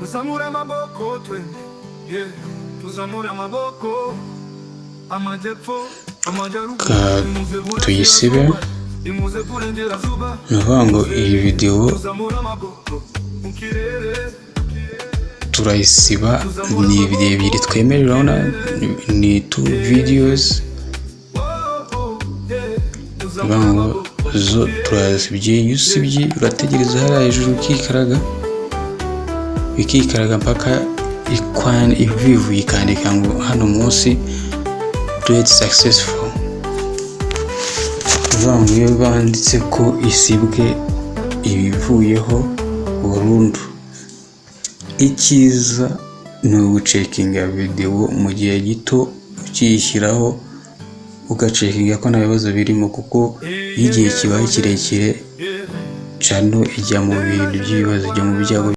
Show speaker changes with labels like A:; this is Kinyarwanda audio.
A: tuzamura amaboko twende, yeah, tuzamura amaboko, amajyepfo, amajyaruguru,
B: tuyisibe. Nuvuga ngo iyi video turayisiba, ni video ebyiri twemerera, urabona ni 2 videos. Bango zo turazibye, yusibye urategereza hariya hejuru bikikaraga mpaka ikwana ibivuye ikandika ngo hano munsi create successful. Bango iyo banditse ko isibwe ibivuyeho burundu, ikiza ni ugucekinga video mu gihe gito ukiyishyiraho, ugacekinga ko nta bibazo birimo, kuko igihe kibaye kirekire channel ijya mu bintu by'ibibazo, ijya mu byago.